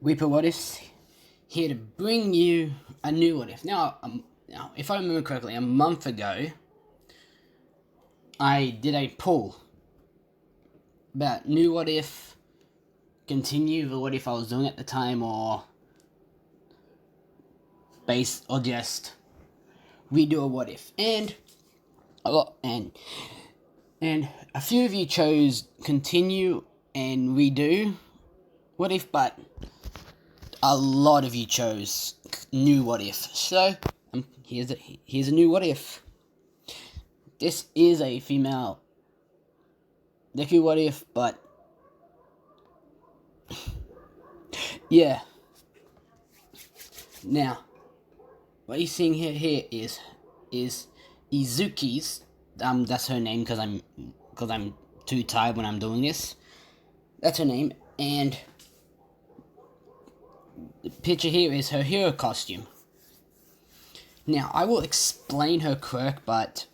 Reaper What Ifs, here to bring you a new What If. Now, if I remember correctly, a month ago, I did a poll about new What If, continue the What If I was doing at the time, or just redo a What If. And a few of you chose continue and redo What If, but a lot of you chose new What If. So here's a new What If. This is a female deku What If, but yeah. Now, what you're seeing here is Izuki's. That's her name because I'm too tired when I'm doing this. That's her name, and the picture here is her hero costume. Now, I will explain her quirk, but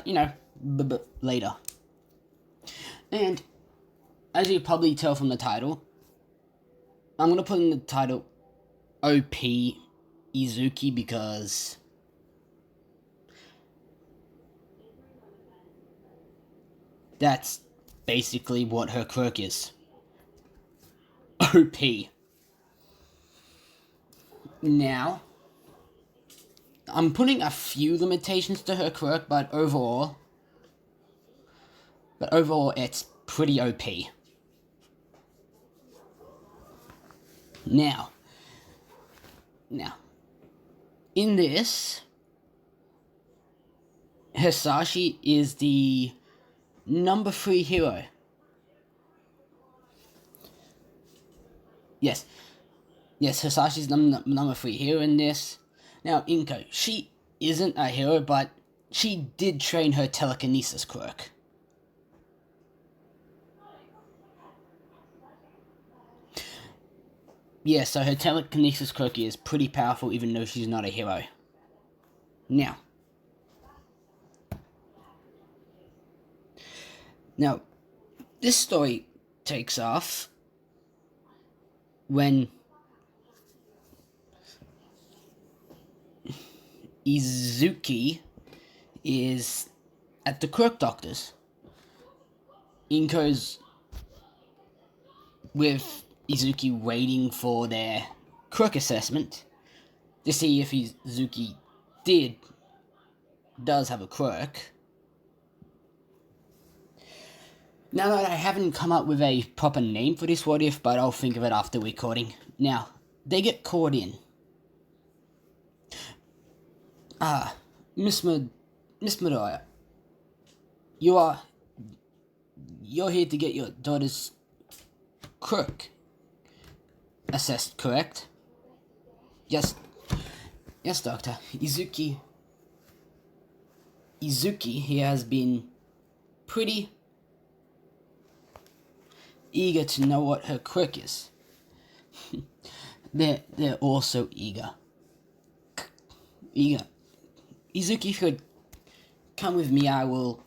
you know, later. And as you probably tell from the title, I'm gonna put in the title OP Izuki because that's basically what her quirk is. OP. Now, I'm putting a few limitations to her quirk, but overall it's pretty OP. Now, in this, Hisashi is the number 3 hero. Yes, Hisashi's number 3 hero in this. Now, Inko, she isn't a hero, but she did train her telekinesis quirk. Yeah, so her telekinesis quirk is pretty powerful even though she's not a hero. Now, this story takes off when Izuki is at the Quirk Doctor's. Inko's with Izuki waiting for their quirk assessment to see if Izuki does have a quirk. Now that I haven't come up with a proper name for this What If, but I'll think of it after recording. Now, they get caught in. Miss Midoriya, you're here to get your daughter's quirk assessed, correct? Yes, Doctor. Izuki, he has been pretty eager to know what her quirk is. They're also eager. Izuki, if you could come with me, I will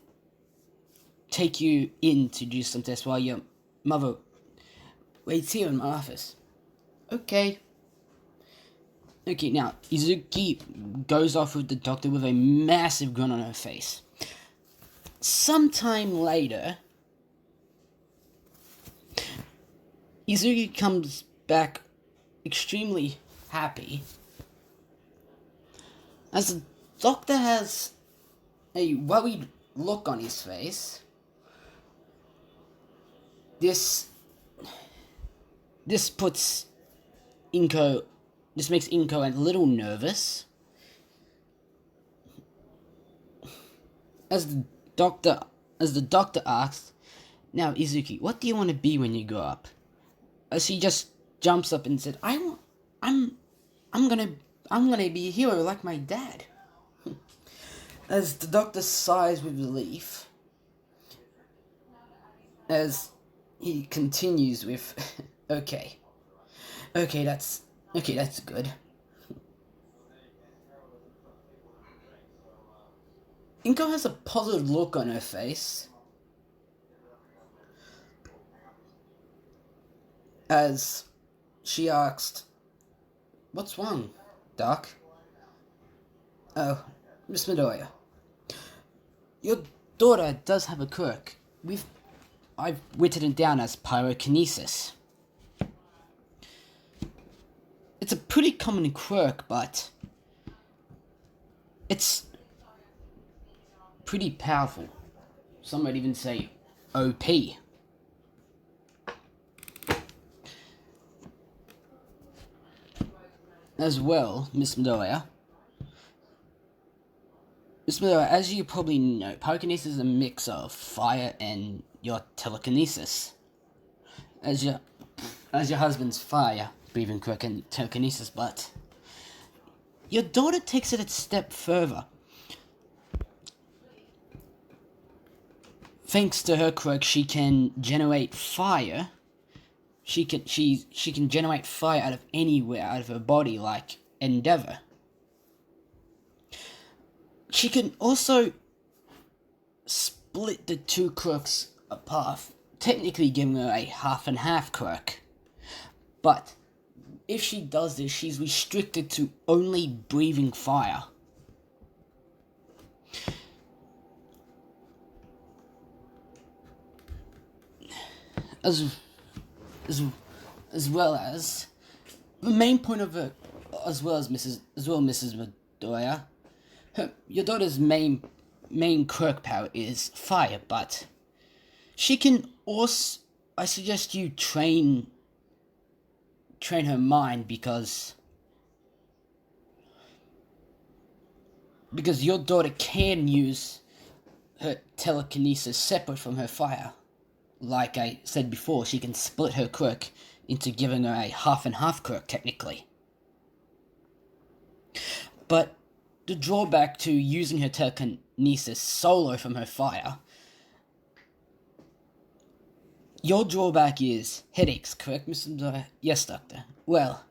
take you in to do some tests while your mother waits here in my office. Okay, now, Izuki goes off with the doctor with a massive grin on her face. Sometime later, Izuki comes back extremely happy, as the doctor has a worried look on his face. This makes Inko a little nervous. As the doctor asks, "Now, Izuki, what do you want to be when you grow up?" As he just jumps up and said, I'm gonna be a hero like my dad." As the doctor sighs with relief, as he continues with, okay, that's good. Inko has a puzzled look on her face. as she asked, "What's wrong, Doc?" "Oh, Miss Midoriya, your daughter does have a quirk. I've written it down as pyrokinesis. It's a pretty common quirk, but it's pretty powerful. Some might even say OP. As well, Miss Midoriya, as you probably know, pyrokinesis is a mix of fire and your telekinesis. As your husband's fire breathing quirk and telekinesis, but your daughter takes it a step further. Thanks to her quirk, she can generate fire. She can generate fire out of anywhere, out of her body, like Endeavor. She can also split the two quirks apart, technically giving her a half and half quirk. But if she does this, she's restricted to only breathing fire. As well as the main point of it, Mrs. Midoriya, your daughter's main quirk power is fire, but she can also, I suggest you train her mind, because your daughter can use her telekinesis separate from her fire. Like I said before, she can split her quirk into giving her a half and half quirk, technically. But the drawback to using her telekinesis solo from her fire, your drawback is headaches, correct, Mr. Yes, Doctor. Well,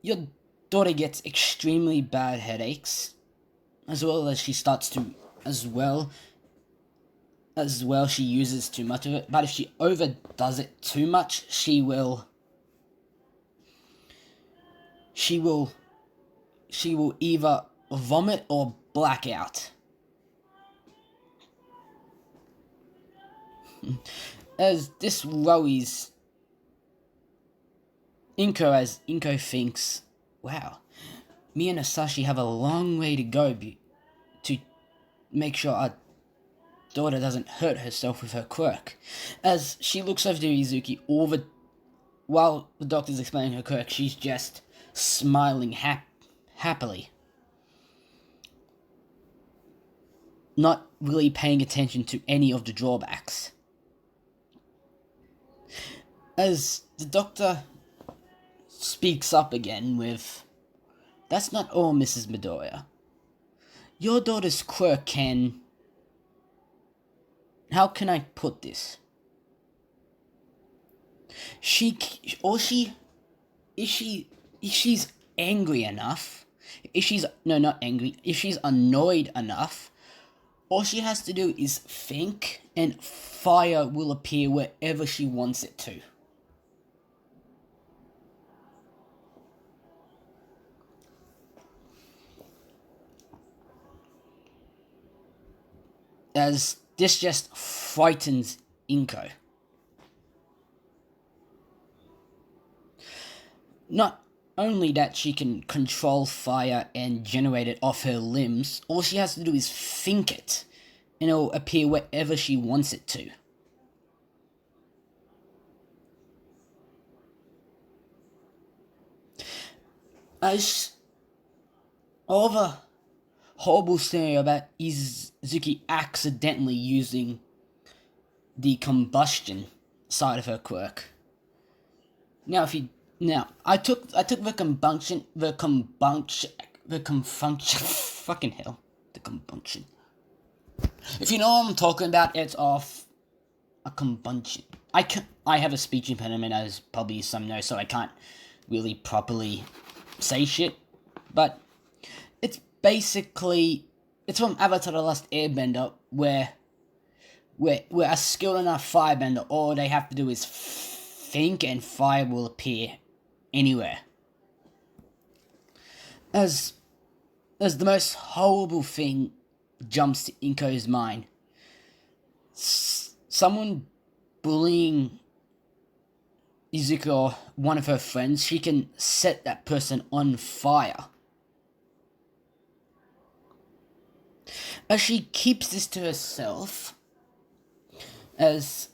your daughter gets extremely bad headaches, as well as she starts to, as well, she uses too much of it. But if she overdoes it too much, she will either vomit or black out. As this worries Inko, as Inko thinks, wow, me and Asashi have a long way to go to make sure our daughter doesn't hurt herself with her quirk. As she looks over to Izuki, while the doctor's explaining her quirk, she's just smiling happily, not really paying attention to any of the drawbacks. As the doctor speaks up again with, "That's not all, Mrs. Midoriya. Your daughter's quirk can..." How can I put this? If she's angry enough, if she's annoyed enough, all she has to do is think, and fire will appear wherever she wants it to. As this just frightens Inko. Not only that she can control fire and generate it off her limbs, all she has to do is think it, and it'll appear wherever she wants it to. As all the horrible scenario about Izuki accidentally using the combustion side of her quirk. Now, I took the combustion, fucking hell, the combustion. If you know what I'm talking about, it's off a combustion. I have a speech impediment, as probably some know, so I can't really properly say shit, but it's basically, it's from Avatar: The Last Airbender, where a skilled enough firebender, all they have to do is think, and fire will appear anywhere. As the most horrible thing jumps to Inko's mind, someone bullying Izuki or one of her friends, she can set that person on fire. As she keeps this to herself, as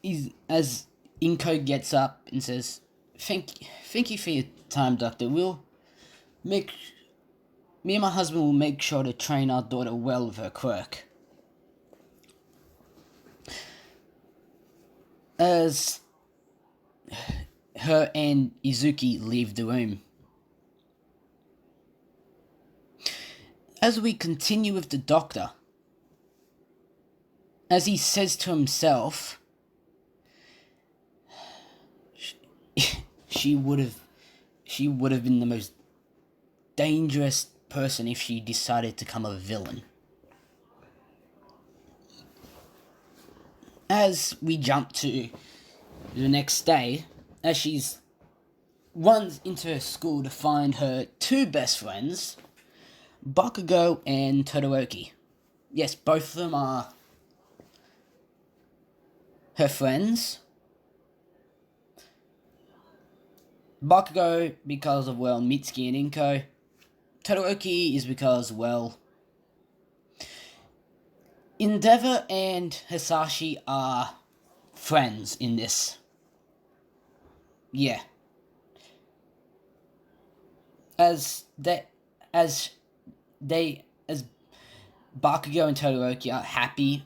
Inko gets up and says, Thank you for your time, Doctor. Me and my husband will make sure to train our daughter well with her quirk." As her and Izuki leave the room. As we continue with the Doctor, as he says to himself, she would have been the most dangerous person if she decided to become a villain. As we jump to the next day, as she's runs into her school to find her two best friends, Bakugo and Todoroki. Yes, both of them are her friends. Bakugo because of, Mitsuki and Inko. Todoroki is because, Endeavor and Hisashi are friends in this. Yeah. As Bakugo and Todoroki are happy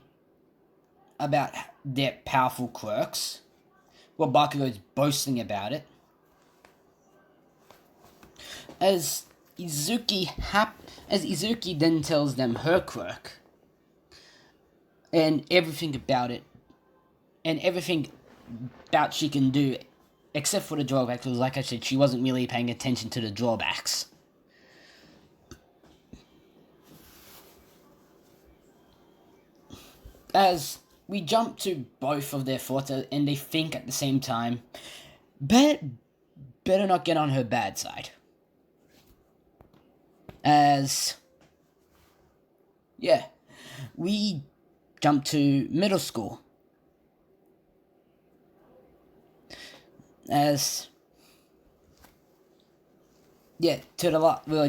about their powerful quirks. Well, Bakugo is boasting about it. As Izuki then tells them her quirk and everything about it, and everything about she can do, except for the drawbacks. Because, like I said, she wasn't really paying attention to the drawbacks. As we jump to both of their thoughts, and they think at the same time, better not get on her bad side. We jump to middle school. We'll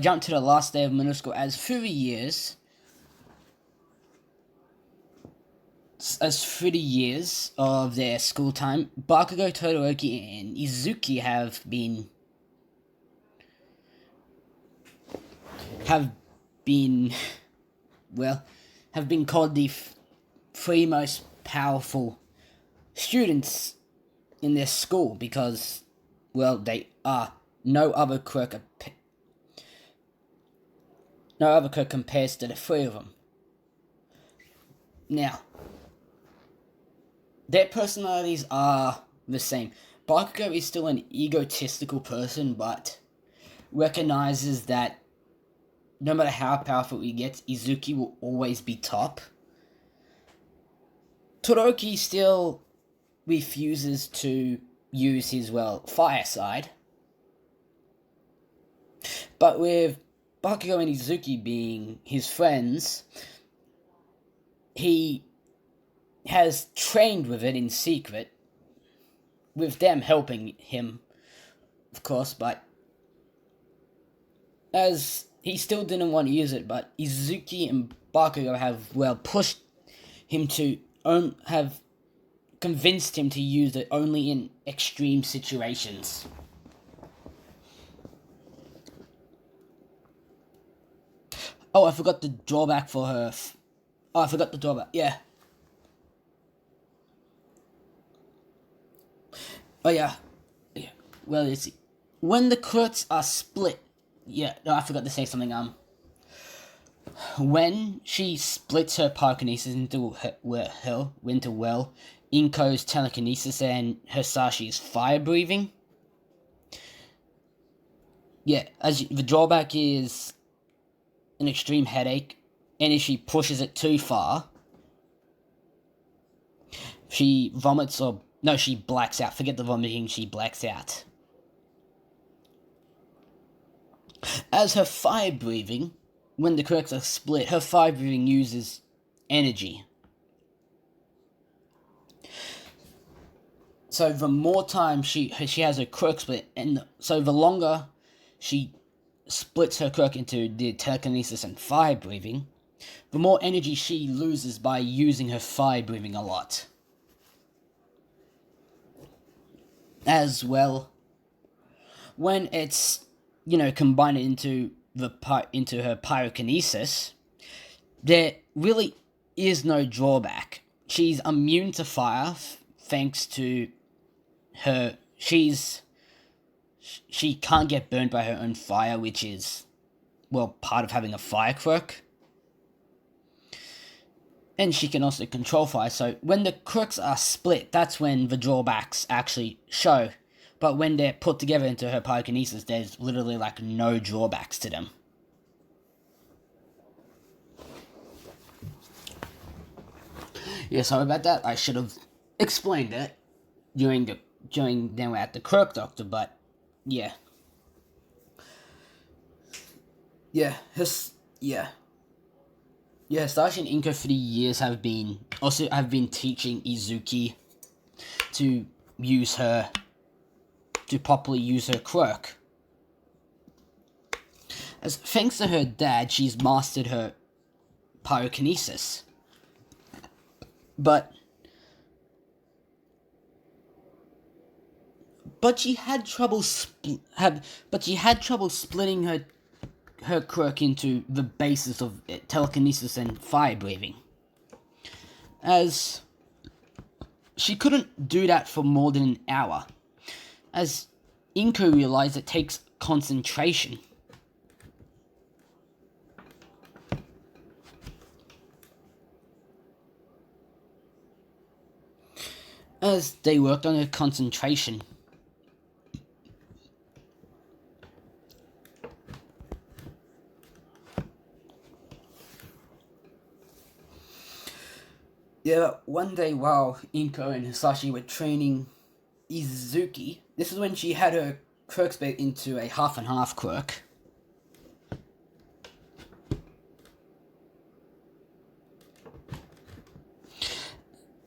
jump to the last day of middle school. As through the years of their school time, Bakugo, Todoroki, and Izuki have been called the three most powerful students in their school because, they are no other quirk compares to the three of them. Now, their personalities are the same. Bakugo is still an egotistical person, but recognizes that no matter how powerful he gets, Izuki will always be top. Todoroki still refuses to use his, fire side. But with Bakugo and Izuki being his friends, he has trained with it in secret, with them helping him, of course, but as he still didn't want to use it, but Izuki and Bakugo have, pushed him to have convinced him to use it only in extreme situations. Oh, I forgot the drawback for her. Yeah. Oh, yeah. Well, let's see. When the quirks are split... Yeah, no, I forgot to say something. When she splits her pyrokinesis into Inko's telekinesis and Hisashi's fire breathing. Yeah, the drawback is an extreme headache, and if she pushes it too far, she vomits or No, she blacks out. Forget the vomiting, she blacks out. As her fire breathing, when the quirks are split, her fire breathing uses energy. So the more time she has her quirk split, and so the longer she splits her quirk into the telekinesis and fire breathing, the more energy she loses by using her fire breathing a lot. As well, when it's, combined into her pyrokinesis, there really is no drawback. She's immune to fire thanks to her. She can't get burned by her own fire, which is, part of having a fire quirk. And she can also control fire, so when the quirks are split, that's when the drawbacks actually show. But when they're put together into her pyrokinesis, there's literally no drawbacks to them. Yeah, sorry about that. I should have explained it during then we're at the Quirk Doctor, but yeah. Sludge and Inko for the years have been teaching Izuki to properly use her quirk. As thanks to her dad, she's mastered her pyrokinesis. But she had trouble splitting her quirk into the basis of telekinesis and fire breathing, as she couldn't do that for more than an hour, as Inko realized it takes concentration. As they worked on her concentration, one day while Inko and Hisashi were training Izuki, this is when she had her quirk split into a half and half quirk.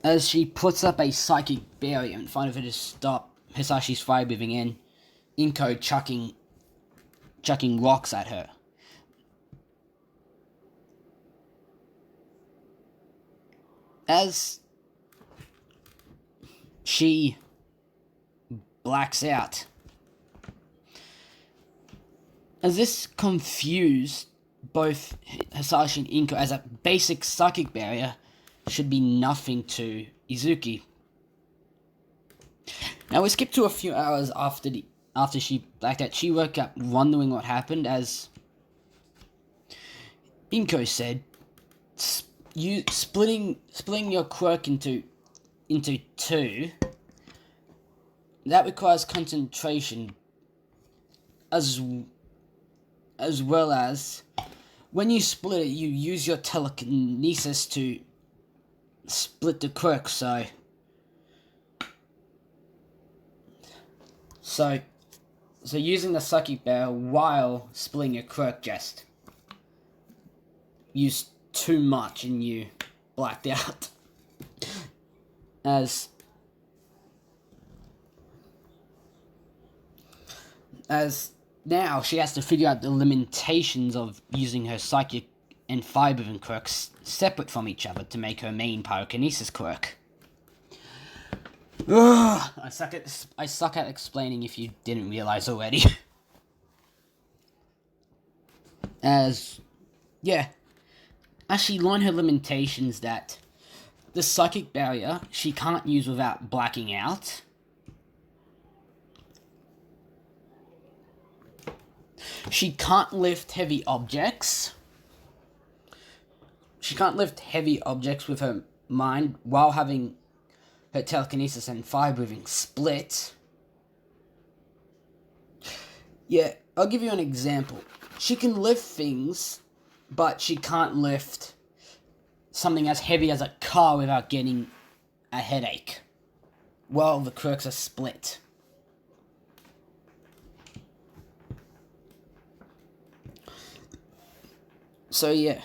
As she puts up a psychic barrier in front of her to stop Hisashi's fire breathing and Inko chucking rocks at her. As she blacks out. As this confused both Hisashi and Inko, as a basic psychic barrier should be nothing to Izuki. Now we skip to a few hours after she blacked out. She woke up wondering what happened, as Inko said, you splitting your quirk into two, that requires concentration, as well as when you split it, you use your telekinesis to split the quirk, so using the psychic barrier while splitting your quirk just used too much and you blacked out. As now she has to figure out the limitations of using her psychic and fire-breathing quirks separate from each other to make her main pyrokinesis quirk. Ugh, I suck at explaining if you didn't realize already. As she learned her limitations, that the psychic barrier she can't use without blacking out. She can't lift heavy objects. She can't lift heavy objects with her mind while having her telekinesis and fire breathing split. Yeah, I'll give you an example. She can lift things, but she can't lift something as heavy as a car without getting a headache. while the Quirks are split. So yeah.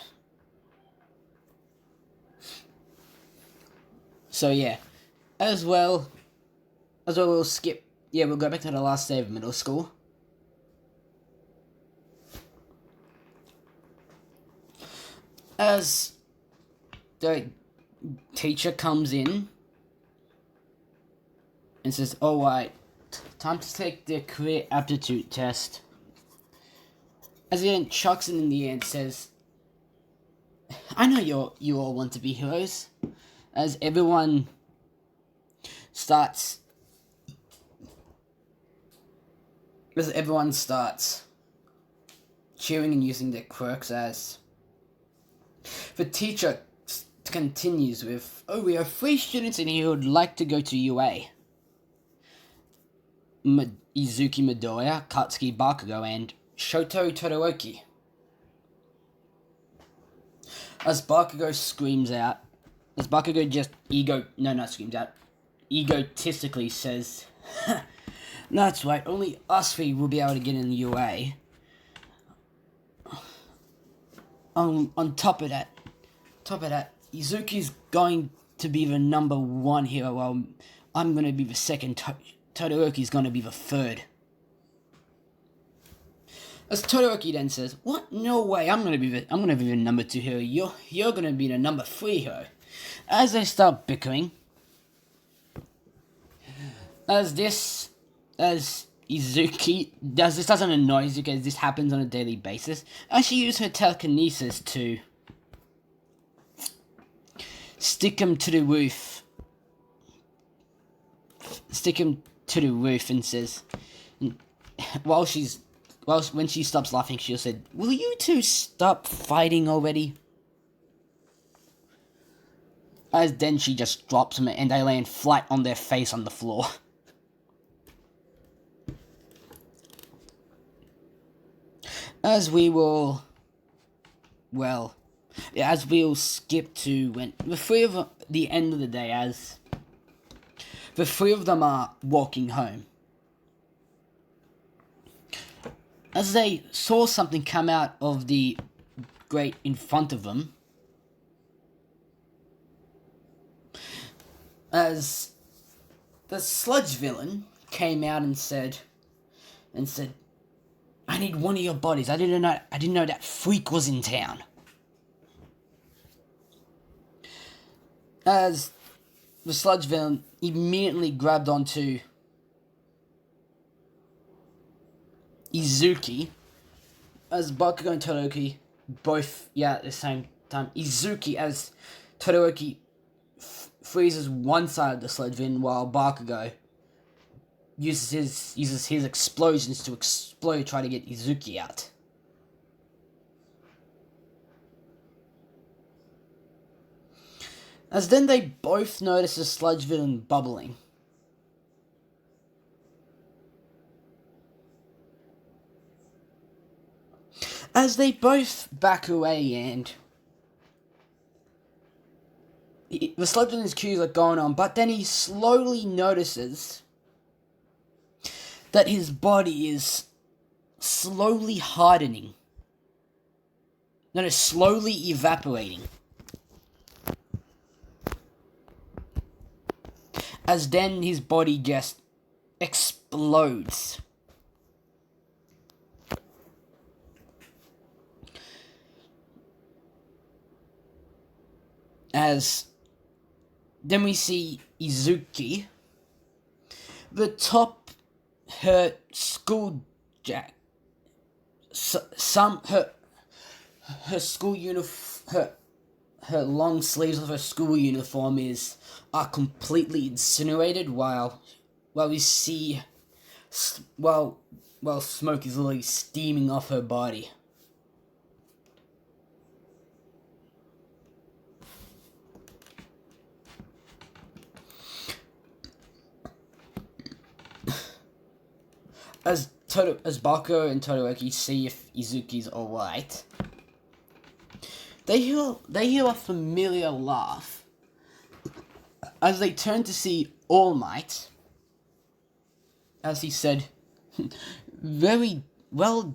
As well we'll skip. Yeah, we'll go back to the last day of middle school. As the teacher comes in and says, "Alright, time to take the career aptitude test." As he then chucks it in the air and says, "I know you all want to be heroes." As everyone starts cheering and using their quirks, as the teacher continues with, "Oh, we have 3 students in here who would like to go to UA. Izuki Midoriya, Katsuki Bakugo, and Shoto Todoroki." As Bakugo just egotistically says, "That's right, only us 3 will be able to get in the UA. On top of that, Izuki's going to be the number 1 hero, while I'm going to be the second. Todoroki's going to be the third." As Todoroki then says, "What? No way! I'm going to be the number 2 hero. You're going to be the number 3 hero." As they start bickering, as Izuki this doesn't annoy Izuki, as this happens on a daily basis, as she uses her telekinesis to stick him to the roof, and says, when she stops laughing, she'll say, "Will you two stop fighting already?" As then she just drops them and they land flat on their face on the floor. As we'll skip to when the 3 of them, the end of the day, as the 3 of them are walking home. As they saw something come out of the grate in front of them, as the Sludge villain came out and said, "I need one of your bodies. I didn't know that freak was in town." As the Sludge villain immediately grabbed onto Izuki, as Bakugo and Todoroki both at the same time. Izuki, as Todoroki freezes one side of the Sludge villain, while Bakugo uses his explosions to explode, try to get Izuki out. As then they both notice the Sludge villain bubbling. As they both back away, and the Sludge villain's cues are going on, but then he slowly notices that his body is slowly hardening. That is slowly evaporating. As then his body just explodes. As then we see Izuki, the top her school jacket, her school uniform, her long sleeves of her school uniform are completely incinerated, while we see while smoke is literally steaming off her body. As Bakugo and Todoroki see if Izuki's alright, they hear a familiar laugh. As they turn to see All Might, as he said, very well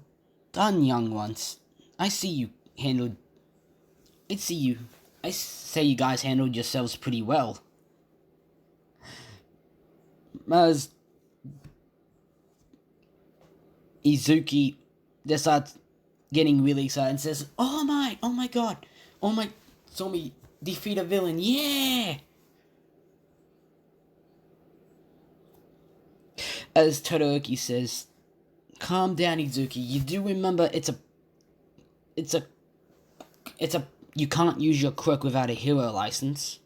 done, young ones. I say you guys handled yourselves pretty well. As Izuki decides getting really excited and says, oh my god, All Might saw me defeat a villain, yeah! As Todoroki says, calm down, Izuki, you do remember you can't use your quirk without a hero license.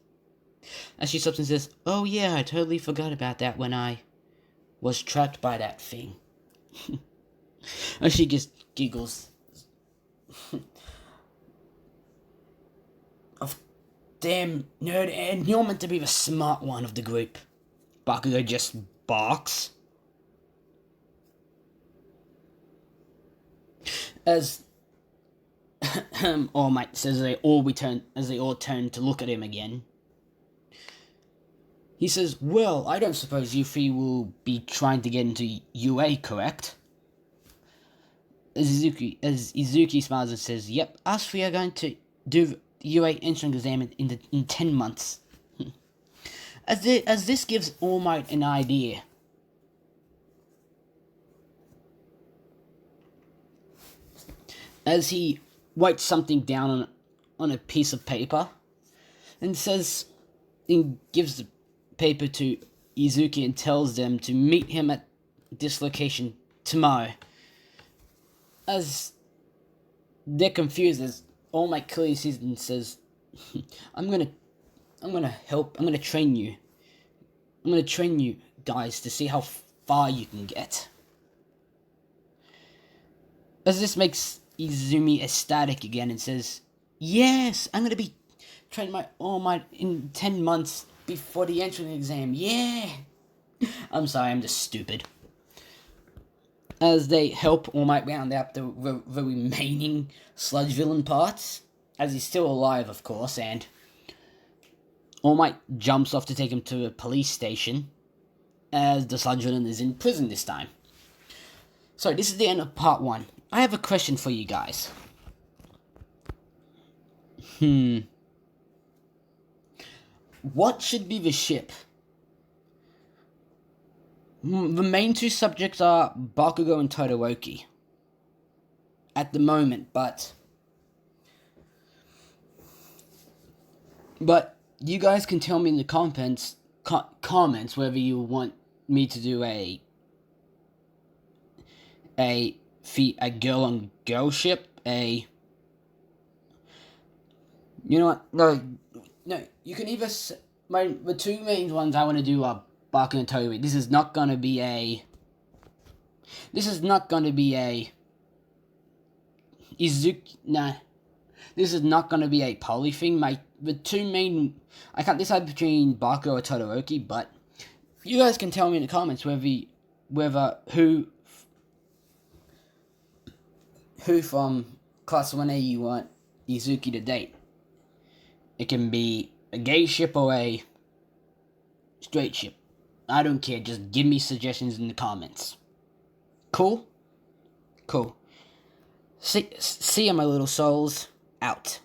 As she stops and says, oh yeah, I totally forgot about that when I was trapped by that thing. And she just giggles. Oh, damn nerd, and you're meant to be the smart one of the group. Bakugo just barks. As All Might says, as they all turn to look at him again. He says, well, I don't suppose you three will be trying to get into UA, correct? As Izuki smiles and says, yep, us three are going to do UA entrance exam in 10 months. As this gives All Might an idea. As he writes something down on a piece of paper and gives the paper to Izuki and tells them to meet him at this location tomorrow. As they're confused, as All Might clearly sees and says, I'm gonna train you. I'm gonna train you guys to see how far you can get. As this makes Izumi ecstatic again and says, yes, I'm gonna be training my All Might in 10 months before the entrance exam, yeah! I'm sorry, I'm just stupid. As they help All Might round out the remaining Sludge villain parts, as he's still alive, of course, and All Might jumps off to take him to a police station, as the Sludge villain is in prison this time. So, this is the end of part 1. I have a question for you guys. What should be the ship? The main two subjects are Bakugo and Todoroki. At the moment, but you guys can tell me in the comments whether you want me to do a girl on girl ship, you know what? No, you can either the two main ones I want to do are Bakugo and Todoroki. This is not gonna be a Izuki. Nah, this is not gonna be a poly thing. The two main, I can't decide between Bakugo or Todoroki, but you guys can tell me in the comments whether who from Class 1A you want Izuki to date. It can be a gay ship or a straight ship. I don't care, just give me suggestions in the comments. Cool? Cool. See ya, my little souls. Out.